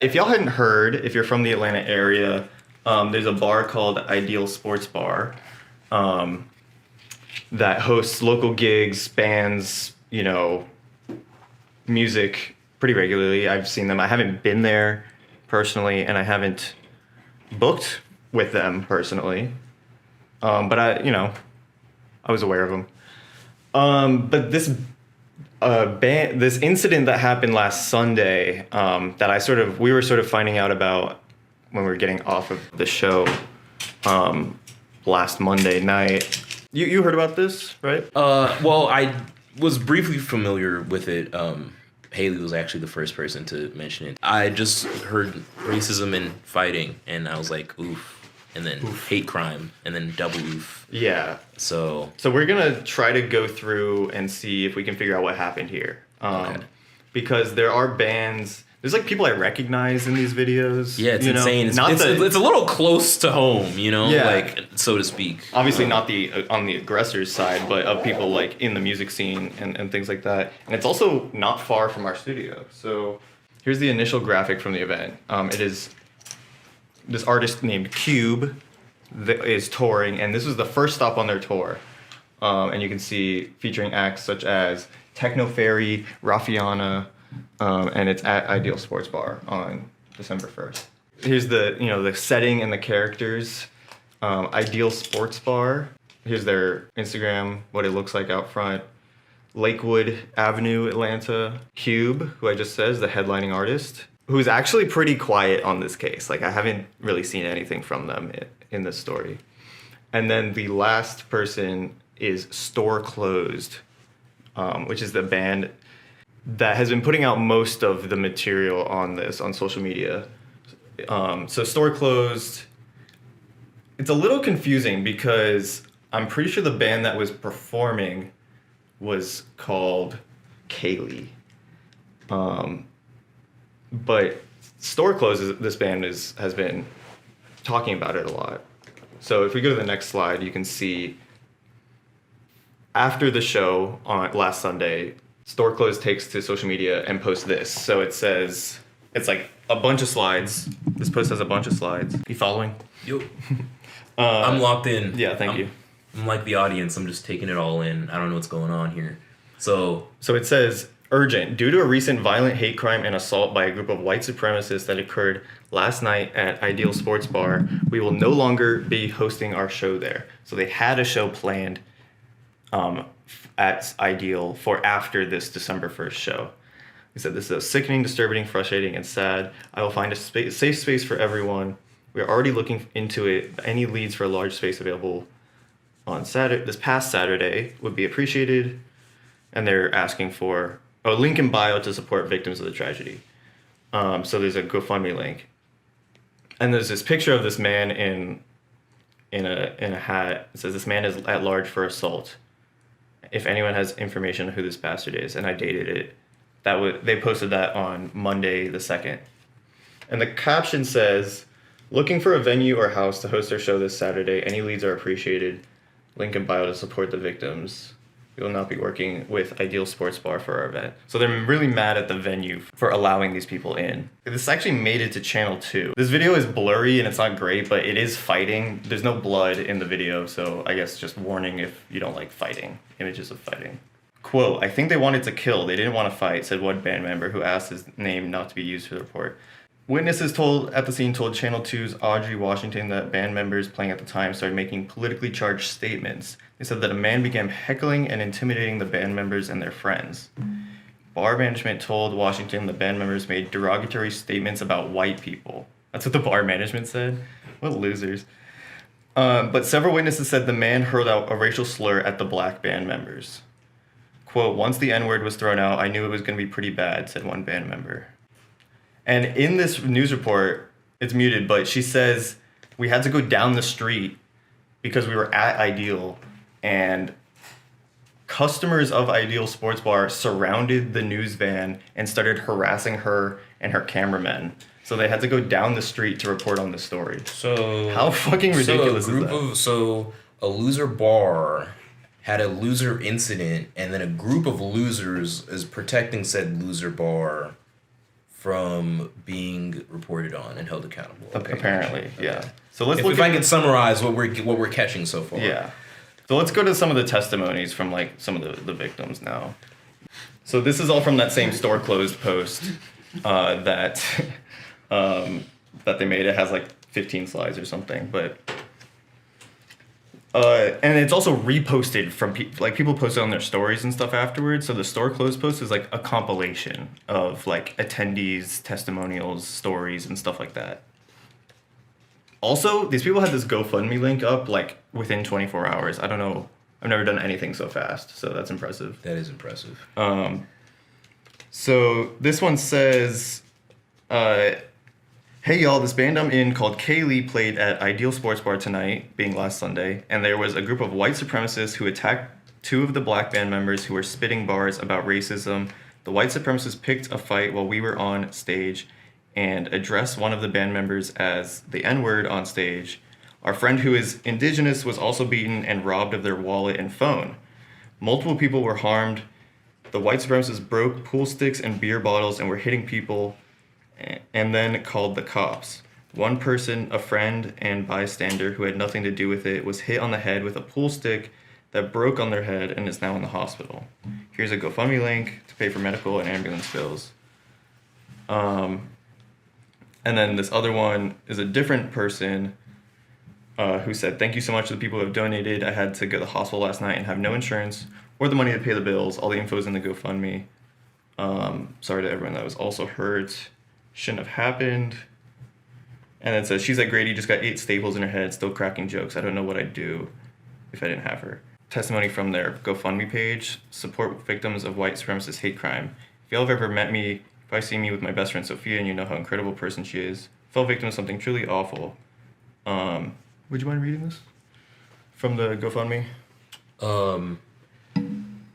If y'all hadn't heard, if you're from the Atlanta area, there's a bar called Ideal Sports Bar that hosts local gigs, bands, music pretty regularly. I've seen them. I haven't been there personally, and I haven't booked with them personally. But I was aware of them. But this this incident that happened last Sunday, that we were sort of finding out about when we were getting off of the show last Monday night. You heard about this, right? Well, I was briefly familiar with it. Haley was actually the first person to mention it. I just heard racism and fighting, and I was like, oof. And then hate crime, and then double oof. Yeah. So we're gonna try to go through and see if we can figure out what happened here. Okay. Because there are bands. There's like people I recognize in these videos. Yeah, it's insane. It's a little close to home, Yeah. like so to speak. Obviously not on the aggressor's side, but of people like in the music scene and things like that. And it's also not far from our studio. So here's the initial graphic from the event. It is this artist named Cube that is touring, and this was the first stop on their tour. And you can see featuring acts such as Techno Fairy, Rafiana, and it's at Ideal Sports Bar on December 1st. Here's the setting and the characters. Ideal Sports Bar. Here's their Instagram, what it looks like out front. Lakewood Avenue, Atlanta. Cube, who I just said is the headlining artist, who's actually pretty quiet on this case. Like, I haven't really seen anything from them in this story. And then the last person is Store Closed, which is the band that has been putting out most of the material on this on social media. So Store Closed, it's a little confusing because I'm pretty sure the band that was performing was called Kaylee. But Store Closed, this band has been talking about it a lot. So if we go to the next slide, you can see after the show on last Sunday, Store Closed takes to social media and posts this. So it says, it's like a bunch of slides. This post has a bunch of slides. You following? Yo. I'm locked in. Yeah, thank you. I'm like the audience. I'm just taking it all in. I don't know what's going on here. So it says, urgent. Due to a recent violent hate crime and assault by a group of white supremacists that occurred last night at Ideal Sports Bar, we will no longer be hosting our show there. So they had a show planned at Ideal for after this December 1st show. He said, this is a sickening, disturbing, frustrating, and sad. I will find a safe space for everyone. We are already looking into it. Any leads for a large space available on this past Saturday would be appreciated. And they're asking for a link in bio to support victims of the tragedy. So there's a GoFundMe link. And there's this picture of this man in a hat. It says, this man is at large for assault. If anyone has information on who this bastard is, and I dated it. They posted that on Monday the 2nd. And the caption says, looking for a venue or house to host their show this Saturday. Any leads are appreciated. Link in bio to support the victims. We will not be working with Ideal Sports Bar for our event. So they're really mad at the venue for allowing these people in. This actually made it to Channel 2. This video is blurry and it's not great, but it is fighting. There's no blood in the video, so I guess just warning if you don't like fighting, images of fighting. Quote, I think they wanted to kill. They didn't want to fight, said one band member who asked his name not to be used for the report. Witnesses at the scene told Channel 2's Audrey Washington that band members playing at the time started making politically charged statements. They said that a man began heckling and intimidating the band members and their friends. Bar management told Washington the band members made derogatory statements about white people. That's what the bar management said? What losers. But several witnesses said the man hurled out a racial slur at the black band members. Quote, once the N-word was thrown out, I knew it was going to be pretty bad, said one band member. And in this news report, it's muted, but she says we had to go down the street because we were at Ideal, and customers of Ideal Sports Bar surrounded the news van and started harassing her and her cameramen. So they had to go down the street to report on the story. So how fucking ridiculous is that? So a loser bar had a loser incident, and then a group of losers is protecting said loser bar from being reported on and held accountable. Okay, Apparently, gotcha. yeah. Okay. So let's If I can summarize what we're catching so far. Yeah. So let's go to some of the testimonies from like some of the victims now. So this is all from that same store closed post that that they made. It has like 15 slides or something, but and it's also reposted from people posted on their stories and stuff afterwards. So the store closed post is like a compilation of like attendees, testimonials, stories, and stuff like that. Also, these people had this GoFundMe link up like within 24 hours. I don't know. I've never done anything so fast, so that's impressive. That is impressive. So this one says, hey y'all, this band I'm in called Kaylee played at Ideal Sports Bar tonight, being last Sunday, and there was a group of white supremacists who attacked two of the black band members who were spitting bars about racism. The white supremacists picked a fight while we were on stage and addressed one of the band members as the N-word on stage. Our friend who is indigenous was also beaten and robbed of their wallet and phone. Multiple people were harmed. The white supremacists broke pool sticks and beer bottles and were hitting people and then called the cops. One person, a friend and bystander who had nothing to do with it, was hit on the head with a pool stick that broke on their head and is now in the hospital. Here's a GoFundMe link to pay for medical and ambulance bills. And then this other one is a different person who said, thank you so much to the people who have donated. I had to go to the hospital last night and have no insurance or the money to pay the bills. All the info is in the GoFundMe. Sorry to everyone that was also hurt. Shouldn't have happened. And then it says, she's at Grady, just got 8 staples in her head, still cracking jokes. I don't know what I'd do if I didn't have her. Testimony from their GoFundMe page, support victims of white supremacist hate crime. If y'all have ever met me, probably see me with my best friend Sophia and you know how incredible a person she is. Fell victim of something truly awful. Would you mind reading this? From the GoFundMe?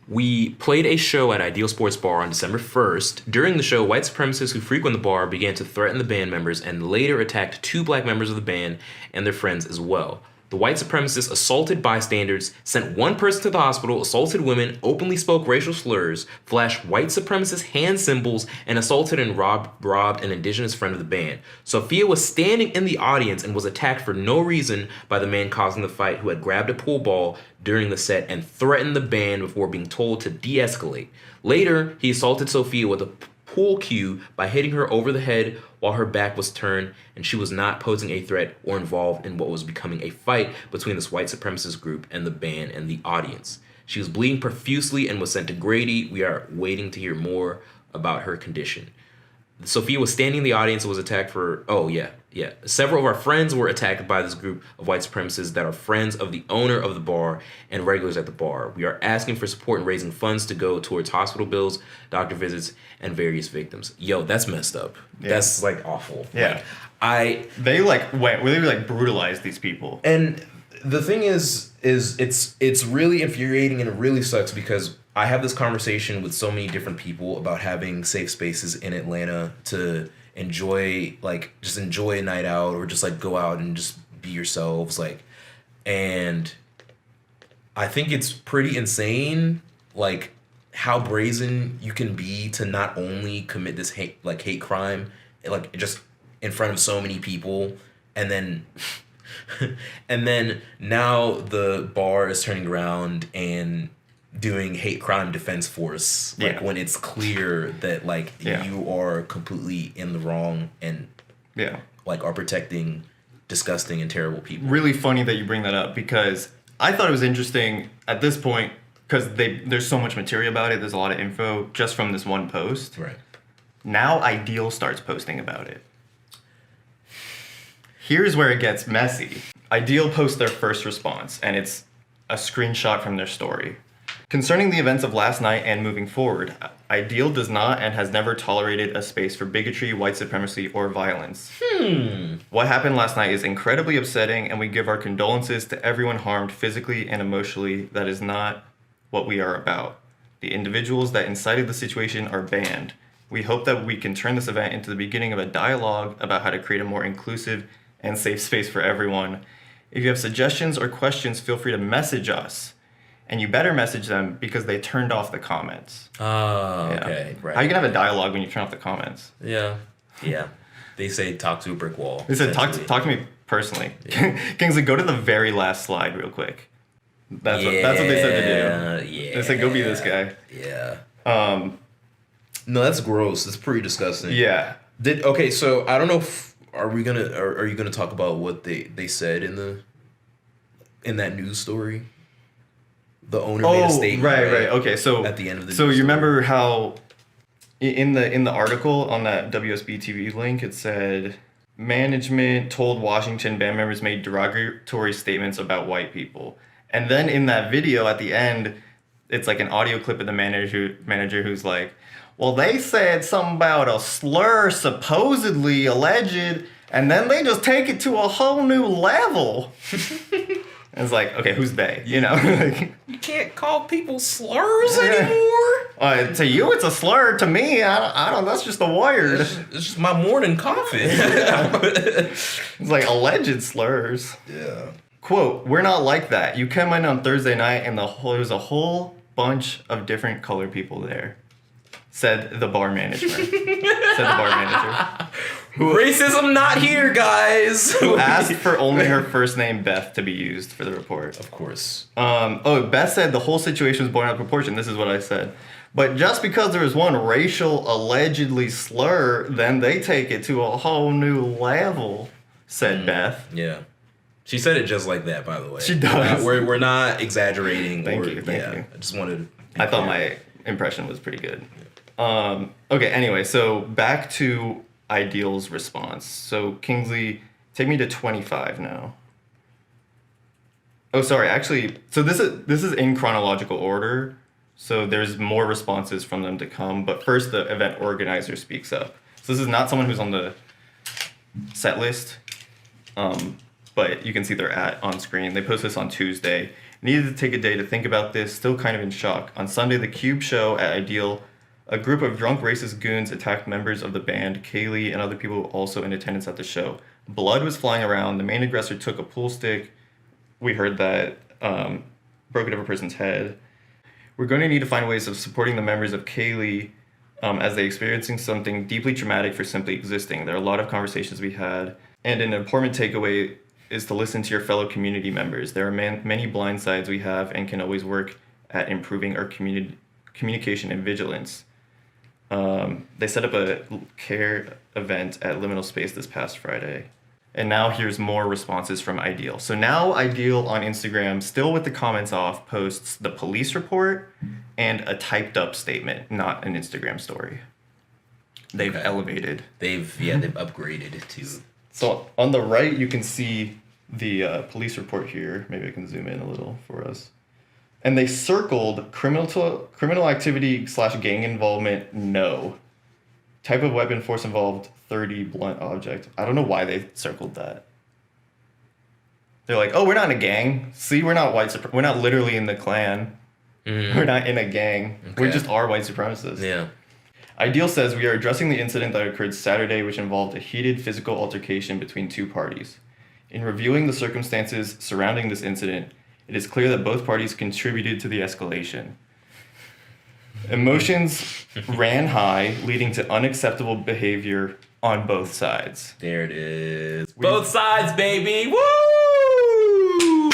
We played a show at Ideal Sports Bar on December 1st. During the show, white supremacists who frequent the bar began to threaten the band members and later attacked 2 black members of the band and their friends as well. The white supremacists assaulted bystanders, sent one person to the hospital, assaulted women, openly spoke racial slurs, flashed white supremacist hand symbols, and assaulted and robbed an indigenous friend of the band. Sophia was standing in the audience and was attacked for no reason by the man causing the fight who had grabbed a pool ball during the set and threatened the band before being told to de-escalate. Later, he assaulted Sophia with a pool cue by hitting her over the head while her back was turned and she was not posing a threat or involved in what was becoming a fight between this white supremacist group and the band and the audience. She was bleeding profusely and was sent to Grady. We are waiting to hear more about her condition. Sophia was standing in the audience and was attacked for... Several of our friends were attacked by this group of white supremacists that are friends of the owner of the bar and regulars at the bar. We are asking for support and raising funds to go towards hospital bills, doctor visits, and various victims. Yo, that's messed up. Yeah. That's, like, awful. Yeah. They brutalized these people. And the thing is it's really infuriating and it really sucks because I have this conversation with so many different people about having safe spaces in Atlanta to enjoy, like, just enjoy a night out or just, like, go out and just be yourselves, like, and I think it's pretty insane, like, how brazen you can be to not only commit this hate crime, like, just in front of so many people, and then now the bar is turning around and doing hate crime defense force, like, when it's clear that, like, you are completely in the wrong and like are protecting disgusting and terrible people. Really funny that you bring that up because I thought it was interesting at this point because there's so much material about it. There's a lot of info just from this one post. Right. Now Ideal starts posting about it. Here's where it gets messy. Ideal posts their first response, and it's a screenshot from their story. Concerning the events of last night and moving forward, Ideal does not and has never tolerated a space for bigotry, white supremacy, or violence. What happened last night is incredibly upsetting, and we give our condolences to everyone harmed physically and emotionally. That is not what we are about. The individuals that incited the situation are banned. We hope that we can turn this event into the beginning of a dialogue about how to create a more inclusive and safe space for everyone. If you have suggestions or questions, feel free to message us. and you better message them because they turned off the comments. Oh, okay, right. How you can have a dialogue when you turn off the comments? Yeah. They say talk to a brick wall. They said talk to me personally. Yeah. Kingsley, go to the very last slide real quick. That's what they said to do. Yeah. They said go be this guy. Yeah. No, that's gross. That's pretty disgusting. Yeah. So I don't know if are you gonna talk about what they said in that news story? The owner made a statement. Right. Okay, so at the end of the so you remember how in the article on that WSB TV link it said management told Washington band members made derogatory statements about white people, and then in that video at the end, it's like an audio clip of the manager who's like, well, they said something about a slur, supposedly alleged, and then they just take it to a whole new level. And it's like, okay, who's they? You know, you can't call people slurs anymore. To you, it's a slur. To me, I don't. That's just a word. It's just my morning coffee. It's like alleged slurs. Yeah. Quote: We're not like that. You come in on Thursday night, and there's a whole bunch of different colored people there. Said the bar manager. Racism not here, guys. Who asked for only her first name, Beth, to be used for the report. Of course. Beth said the whole situation was blown out of proportion. This is what I said. But just because there was one racial allegedly slur, then they take it to a whole new level, said Beth. Yeah. She said it just like that, by the way. She does. We're not exaggerating. Thank you. I just wanted to I thought my impression was pretty good. Okay, anyway, so back to Ideal's response. So Kingsley, take me to 25 now. Oh, sorry, actually, so this is in chronological order. So there's more responses from them to come, but first the event organizer speaks up. So this is not someone who's on the set list, but you can see they're on screen. They posted this on Tuesday. Needed to take a day to think about this, still kind of in shock. On Sunday, the Cube show at Ideal, a group of drunk racist goons attacked members of the band, Kaylee, and other people also in attendance at the show. Blood was flying around. The main aggressor took a pool stick. We heard that, broke it over a person's head. We're going to need to find ways of supporting the members of Kaylee as they're experiencing something deeply traumatic for simply existing. There are a lot of conversations we had, and an important takeaway is to listen to your fellow community members. There are many blind sides we have and can always work at improving our communication and vigilance. They set up a care event at Liminal Space this past Friday. And now here's more responses from Ideal. So now Ideal on Instagram, still with the comments off, posts the police report and a typed up statement, not an Instagram story. They've elevated. They've upgraded to. So on the right, you can see the police report here. Maybe I can zoom in a little for us. And they circled criminal activity / gang involvement, no. Type of weapon, force involved, 30, blunt object. I don't know why they circled that. They're like, oh, we're not in a gang. See, we're not we're not literally in the Klan. Mm. We're not in a gang. Okay. We just are white supremacists. Yeah. Ideal says we are addressing the incident that occurred Saturday, which involved a heated physical altercation between two parties. In reviewing the circumstances surrounding this incident, it is clear that both parties contributed to the escalation. Emotions ran high, leading to unacceptable behavior on both sides. There it is. Both sides, baby! Woo!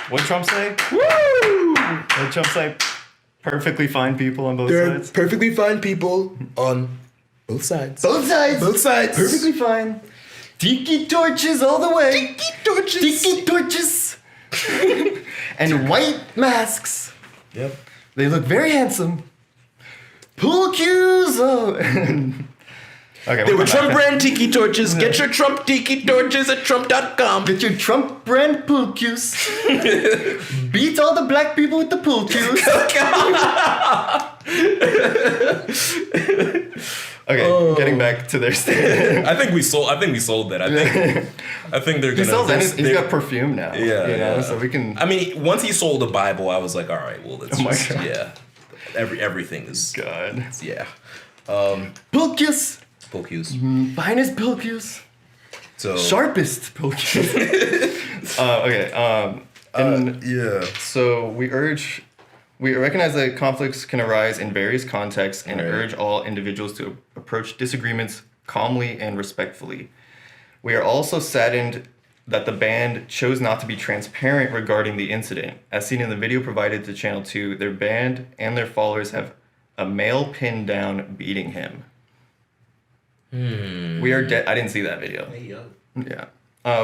What'd Trump say? Woo! What'd Trump say? Perfectly fine people on both sides? Perfectly fine people on both sides. Both sides! Both sides! Perfectly fine. Tiki torches all the way! Tiki torches! Tiki torches! And white masks. Yep. They look very handsome. Pool cues. Okay, they were Trump brand tiki torches. Yeah. Get your Trump tiki torches at Trump.com. Get your Trump brand pool cues. Beat all the black people with the pool cues. Okay, getting back to their stand. I think we sold that. I think they're gonna. He's got perfume now. Yeah, you know, so we can. I mean, once he sold the Bible, I was like, all right, well, let's God. Everything is God. Yeah. Pulcus. Finest Pulcus. So sharpest Pulcus. Okay. So we urge We recognize that conflicts can arise in various contexts and Right. urge all individuals to approach disagreements calmly and respectfully. We are also saddened that the band chose not to be transparent regarding the incident. As seen in the video provided to Channel 2, their band and their followers have a male pinned down beating him. We are I didn't see that video. Hey, yo. Yeah.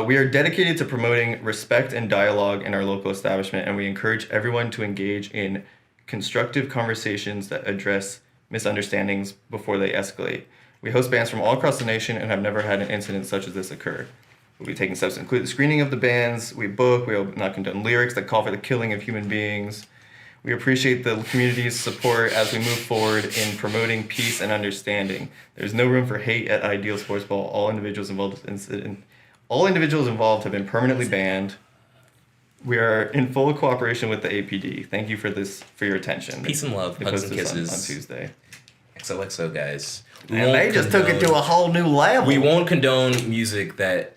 We are dedicated to promoting respect and dialogue in our local establishment, and we encourage everyone to engage in constructive conversations that address misunderstandings before they escalate. We host bands from all across the nation and have never had an incident such as this occur. We'll be taking steps to include the screening of the bands we book. We will not condone lyrics that call for the killing of human beings. We appreciate the community's support as we move forward in promoting peace and understanding. There's no room for hate at Ideal Sports Ball. All individuals involved have been permanently banned. We are in full cooperation with the APD. Thank you for your attention. Peace and love, They hugs posted and this kisses. on Today. XOXO, guys. And they just took it to a whole new level. We won't condone music that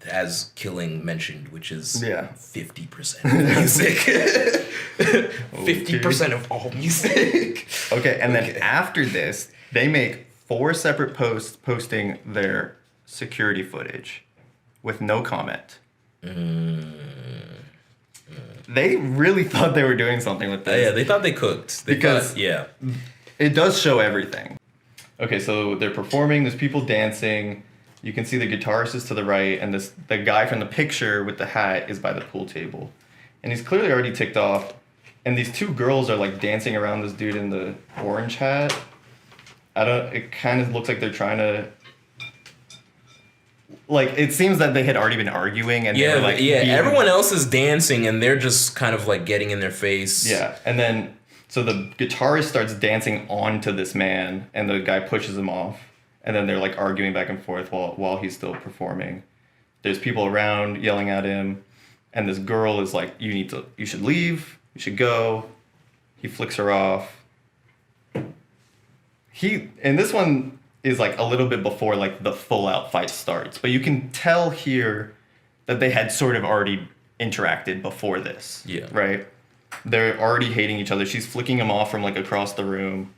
has killing mentioned, which is 50% of music. 50% of all music. Okay, and then after this, they make 4 separate posts posting their security footage with no comment. They really thought they were doing something with this. Yeah, they thought they cooked. It does show everything. Okay, so they're performing, there's people dancing. You can see the guitarist is to the right, and the guy from the picture with the hat is by the pool table. And he's clearly already ticked off. And these 2 girls are like dancing around this dude in the orange hat. It kind of looks like they're trying to, like, it seems that they had already been arguing and they were like, everyone else is dancing and they're just kind of like getting in their face. Yeah, and then, so the guitarist starts dancing onto this man and the guy pushes him off. And then they're like arguing back and forth while he's still performing. There's people around yelling at him. And this girl is like, you should leave, you should go. He flicks her off. And this one is like a little bit before like the full out fight starts. But you can tell here that they had sort of already interacted before this. Yeah. Right? They're already hating each other. She's flicking him off from like across the room.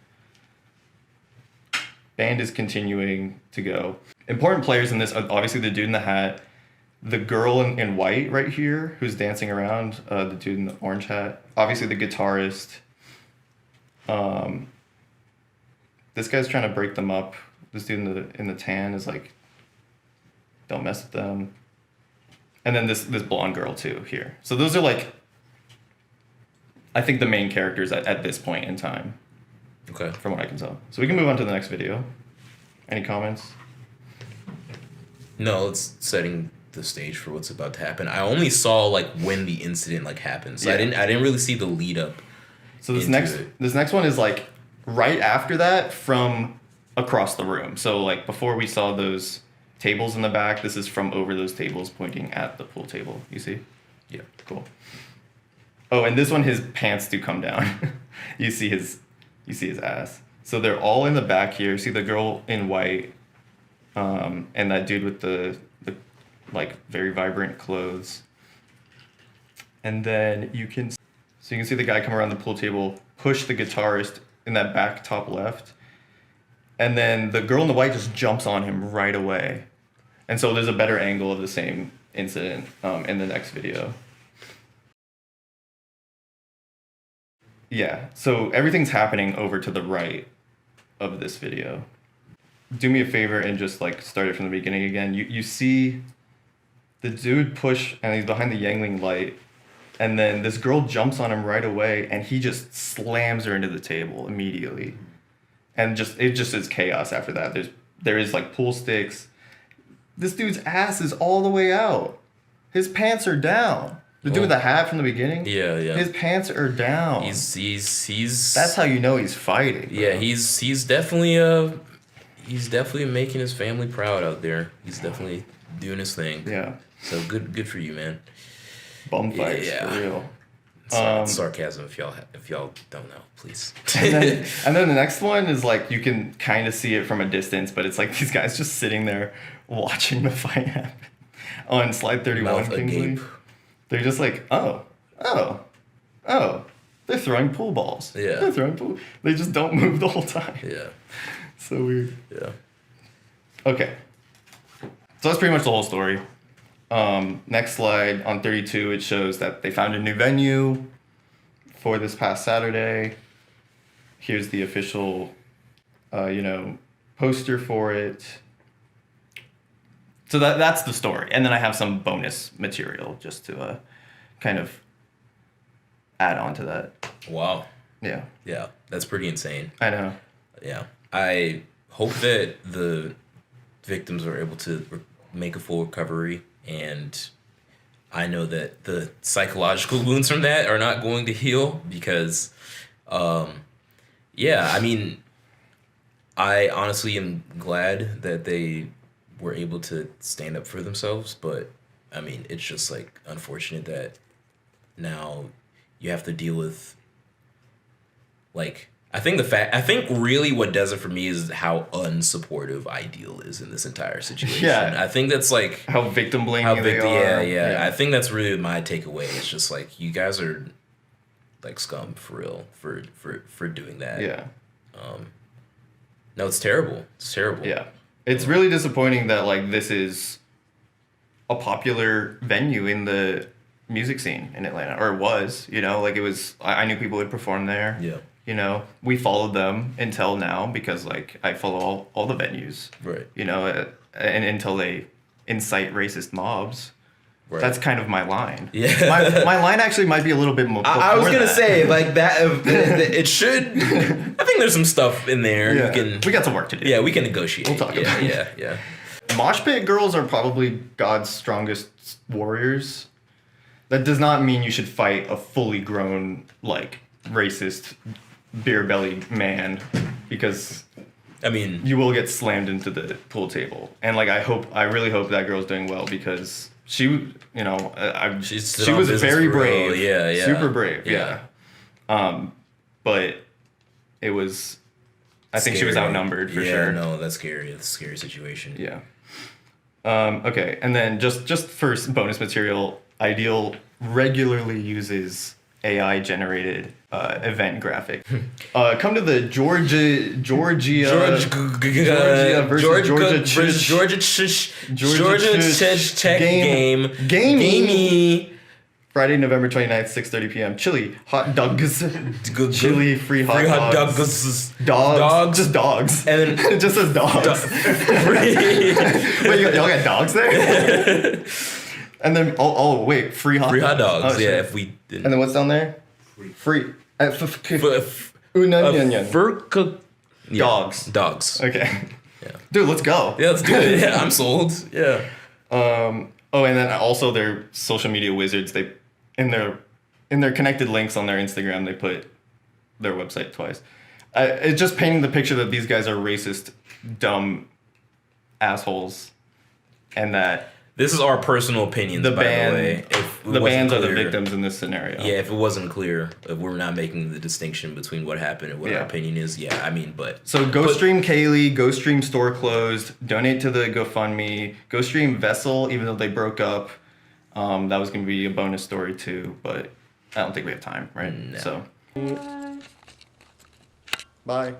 Band is continuing to go. Important players in this, obviously the dude in the hat, the girl in white right here who's dancing around, the dude in the orange hat, obviously the guitarist. This guy's trying to break them up. This dude in the tan is like, don't mess with them. And then this blonde girl too here. So those are like, I think the main characters at this point in time. Okay. From what I can tell. So we can move on to the next video. Any comments? No, it's setting the stage for what's about to happen. I only saw like when the incident like happened. So I didn't really see the lead up. So this next one is like right after that from across the room. So like before we saw those tables in the back, this is from over those tables pointing at the pool table. You see? Yeah. Cool. Oh, and this one his pants do come down. You see his ass. So they're all in the back here. See the girl in white, and that dude with the like very vibrant clothes. And then you can see the guy come around the pool table, push the guitarist in that back top left, and then the girl in the white just jumps on him right away. And so there's a better angle of the same incident in the next video. Yeah, so everything's happening over to the right of this video. Do me a favor and just like start it from the beginning again. You see the dude push and he's behind the Yangling light, and then this girl jumps on him right away and he just slams her into the table immediately. And it just is chaos after that. There is like pool sticks. This dude's ass is all the way out. His pants are down. The dude with the hat from the beginning? Yeah. His pants are down. He's That's how you know he's fighting. Yeah, he's definitely making his family proud out there. He's definitely doing his thing. Yeah. So good for you, man. Bum fights, for real. Sarcasm if y'all don't know, please. and then the next one is like you can kind of see it from a distance, but it's like these guys just sitting there watching the fight happen. On slide 31, Mouth Kingsley. agape. They're just like, oh, oh, they're throwing pool balls. Yeah. They're throwing pool. They just don't move the whole time. Yeah. So weird. Yeah. Okay. So that's pretty much the whole story. Next slide on 32, it shows that they found a new venue for this past Saturday. Here's the official, poster for it. So that's the story. And then I have some bonus material just to kind of add on to that. Wow. Yeah. Yeah. That's pretty insane. I know. Yeah. I hope that the victims are able to make a full recovery, and I know that the psychological wounds from that are not going to heal because, I mean, I honestly am glad that they were able to stand up for themselves, but I mean, it's just like unfortunate that now you have to deal with, like, I think really what does it for me is how unsupportive Ideal is in this entire situation. Yeah. I think that's like How victim blaming they are. yeah. I think that's really my takeaway. It's just like, you guys are like scum for real for doing that. Yeah. No, it's terrible. It's terrible. Yeah. It's really disappointing that like this is a popular venue in the music scene in Atlanta, or it was, like it was, I knew people would perform there. Yeah. We followed them until now because like I follow all the venues. Right. And until they incite racist mobs. Right. That's kind of my line. Yeah. my line actually might be a little bit more. I was gonna say like that. It should. I think there's some stuff in there. Yeah. We got some work to do. Yeah, we can negotiate. We'll talk about it. Yeah. Mosh pit girls are probably God's strongest warriors. That does not mean you should fight a fully grown like racist beer bellied man, because I mean you will get slammed into the pool table. And like I really hope that girl's doing well, because she she was very brave. Yeah. Super brave. Yeah. But it was, I think she was outnumbered for sure. Yeah, no, that's scary. It's a scary situation. Yeah. Okay, and then just for bonus material, Ideal regularly uses AI generated event graphic. Come to the Georgia Tech game. Gamey. Friday, November 29th, 6:30 p.m. Chili, hot dogs. Chili, free hot dogs. Dogs. Just dogs. And then it just says dogs. Wait, y'all got dogs there? And then, wait, free hot dogs. Oh, yeah, if we didn't. And then what's down there? Free. Dogs. Okay. Yeah. Dude, let's go. Yeah, let's do it. Yeah, I'm sold. Yeah. And then also their social media wizards, they in their connected links on their Instagram, they put their website twice. It's just painting the picture that these guys are racist, dumb assholes, and that this is our personal opinions, by the way. The bands are the victims in this scenario. Yeah, if it wasn't clear, if we're not making the distinction between what happened and what our opinion is, So go stream Kaylee, go stream Store Closed, donate to the GoFundMe, go stream Vessel, even though they broke up. That was going to be a bonus story too, but I don't think we have time, right? No. So, bye.